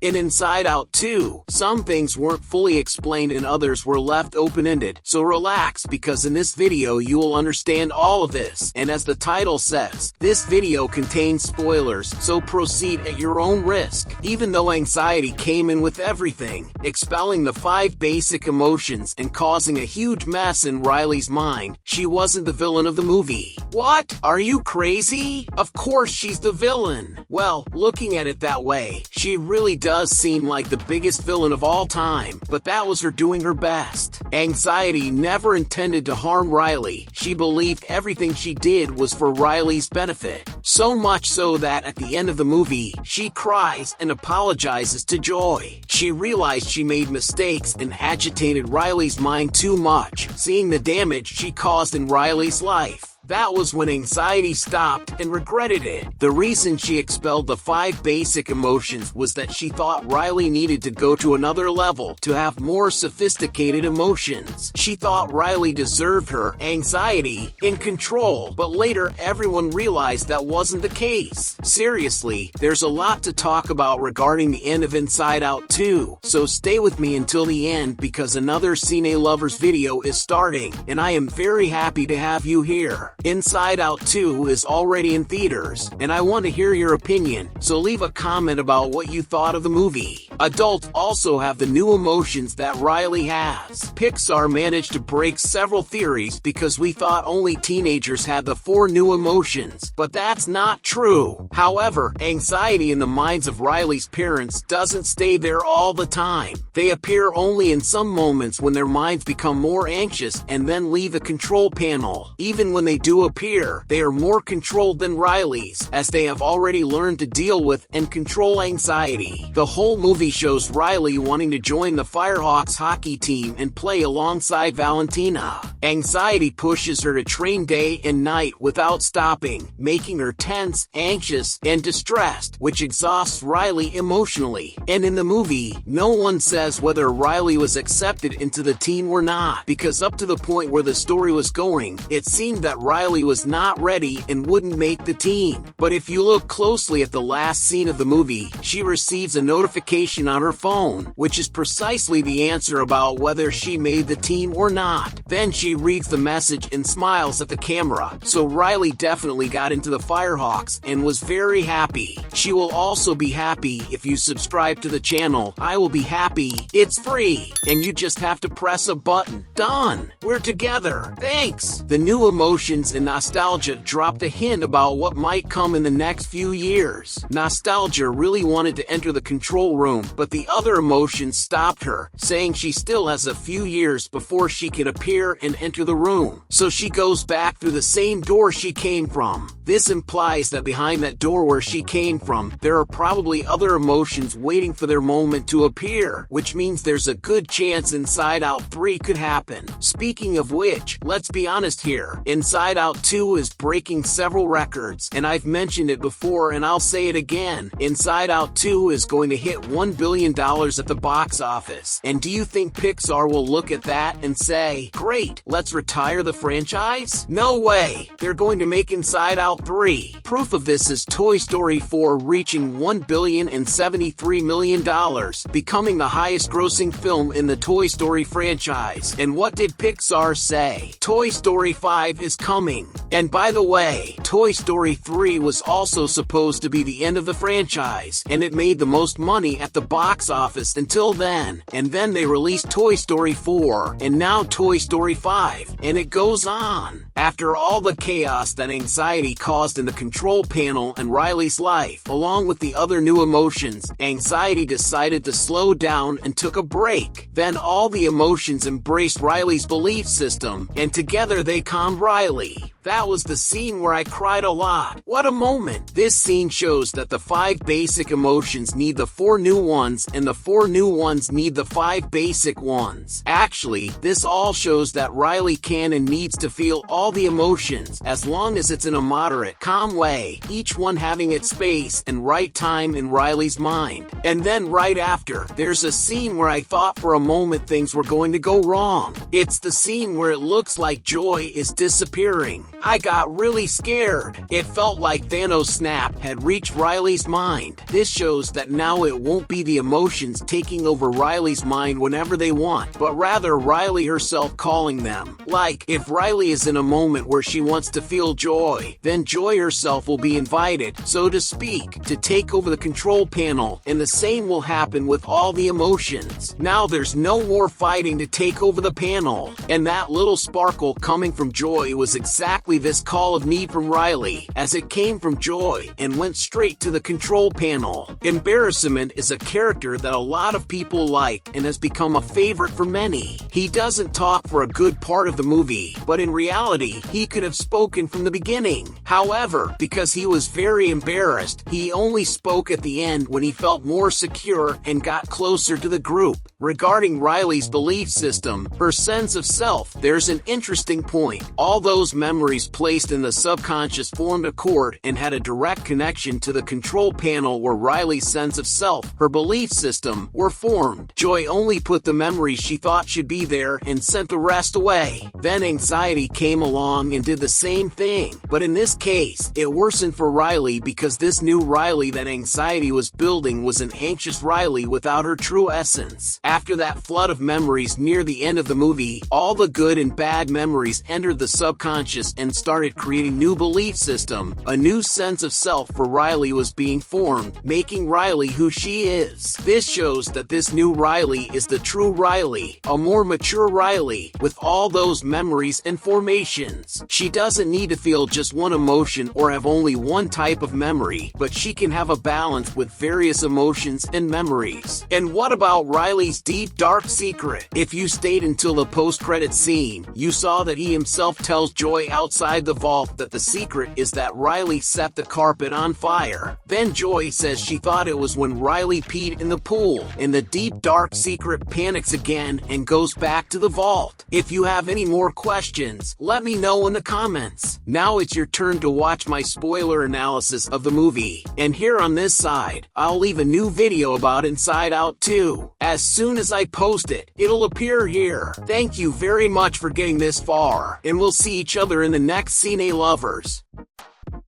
In Inside Out 2, some things weren't fully explained and others were left open-ended, so relax because in this video you will understand all of this. And as the title says, this video contains spoilers, so proceed at your own risk. Even though anxiety came in with everything, expelling the 5 basic emotions and causing a huge mess in Riley's mind, she wasn't the villain of the movie. What? Are you crazy? Of course she's the villain. Well, looking at it that way, she really does seem like the biggest villain of all time, but that was her doing her best. Anxiety never intended to harm Riley. She believed everything she did was for Riley's benefit. So much so that at the end of the movie, she cries and apologizes to Joy. She realized she made mistakes and agitated Riley's mind too much, seeing the damage she caused in Riley's life. That was when anxiety stopped and regretted it. The reason she expelled the 5 basic emotions was that she thought Riley needed to go to another level to have more sophisticated emotions. She thought Riley deserved her anxiety in control, but later everyone realized that wasn't the case. Seriously, there's a lot to talk about regarding the end of Inside Out 2, so stay with me until the end because another Cine Lovers video is starting, and I am very happy to have you here. Inside Out 2 is already in theaters, and I want to hear your opinion, so leave a comment about what you thought of the movie. Adults also have the new emotions that Riley has. Pixar managed to break several theories because we thought only teenagers had the 4 new emotions, but that's not true. However, anxiety in the minds of Riley's parents doesn't stay there all the time. They appear only in some moments when their minds become more anxious and then leave the control panel. Even when they do appear, they are more controlled than Riley's, as they have already learned to deal with and control anxiety. The whole movie shows Riley wanting to join the Firehawks hockey team and play alongside Valentina. Anxiety pushes her to train day and night without stopping, making her tense, anxious, and distressed, which exhausts Riley emotionally. And in the movie, no one says whether Riley was accepted into the team or not, because up to the point where the story was going, it seemed that Riley was not ready and wouldn't make the team. But if you look closely at the last scene of the movie, she receives a notification on her phone, which is precisely the answer about whether she made the team or not. Then she reads the message and smiles at the camera. So Riley definitely got into the Firehawks and was very happy. She will also be happy if you subscribe to the channel. I will be happy. It's free, and you just have to press a button. Done. We're together. Thanks. The new emotions and nostalgia dropped a hint about what might come in the next few years. Nostalgia really wanted to enter the control room, but the other emotions stopped her, saying she still has a few years before she can appear and enter the room. So she goes back through the same door she came from. This implies that behind that door where she came from, there are probably other emotions waiting for their moment to appear, which means there's a good chance Inside Out 3 could happen. Speaking of which, let's be honest here, Inside Out 2 is breaking several records, and I've mentioned it before and I'll say it again. Inside Out 2 is going to hit $1 billion at the box office. And do you think Pixar will look at that and say, great, let's retire the franchise? No way! They're going to make Inside Out 3. Proof of this is Toy Story 4 reaching $1,073 million, becoming the highest grossing film in the Toy Story franchise. And what did Pixar say? Toy Story 5 is coming. And by the way, Toy Story 3 was also supposed to be the end of the franchise, and it made the most money at the box office until then. And then they released Toy Story 4, and now Toy Story 5, and it goes on. After all the chaos that anxiety caused in the control panel and Riley's life, along with the other new emotions, anxiety decided to slow down and took a break. Then all the emotions embraced Riley's belief system, and together they calmed Riley. That was the scene where I cried a lot. What a moment. This scene shows that the 5 basic emotions need the 4 new ones and the 4 new ones need the 5 basic ones. Actually, this all shows that Riley can and needs to feel all the emotions, as long as it's in a moderate, calm way, each one having its space and right time in Riley's mind. And then right after, there's a scene where I thought for a moment things were going to go wrong. It's the scene where it looks like Joy is disappearing. I got really scared. It felt like Thanos' snap had reached Riley's mind. This shows that now it won't be the emotions taking over Riley's mind whenever they want, but rather Riley herself calling them. Like, if Riley is in a moment where she wants to feel joy, then Joy herself will be invited, so to speak, to take over the control panel, and the same will happen with all the emotions. Now there's no more fighting to take over the panel, and that little sparkle coming from Joy was exactly this call of need from Riley, as it came from Joy and went straight to the control panel. Embarrassment is a character that a lot of people like and has become a favorite for many. He doesn't talk for a good part of the movie, but in reality, he could have spoken from the beginning. However, because he was very embarrassed, he only spoke at the end when he felt more secure and got closer to the group. Regarding Riley's belief system, her sense of self, there's an interesting point. All those memories placed in the subconscious formed a cord and had a direct connection to the control panel where Riley's sense of self, her belief system, were formed. Joy only put the memories she thought should be there and sent the rest away. Then anxiety came along and did the same thing, but in this case, it worsened for Riley because this new Riley that anxiety was building was an anxious Riley without her true essence. After that flood of memories near the end of the movie, all the good and bad memories entered the subconscious and started creating new belief system. A new sense of self for Riley was being formed, making Riley who she is. This shows that this new Riley is the true Riley, a more mature Riley, with all those memories and formations. She doesn't need to feel just one emotion or have only one type of memory, but she can have a balance with various emotions and memories. And what about Riley's deep dark secret? If you stayed until the post-credit scene, you saw that he himself tells Joy outside the vault that the secret is that Riley set the carpet on fire. Then Joy says she thought it was when Riley peed in the pool, and the deep dark secret panics again and goes back to the vault. If you have any more questions, let me know in the comments. Now it's your turn to watch my spoiler analysis of the movie, and here on this side, I'll leave a new video about Inside Out 2. As soon as I post it, it'll appear here. Thank you very much for getting this far, and we'll see each other in the next Cine Lovers.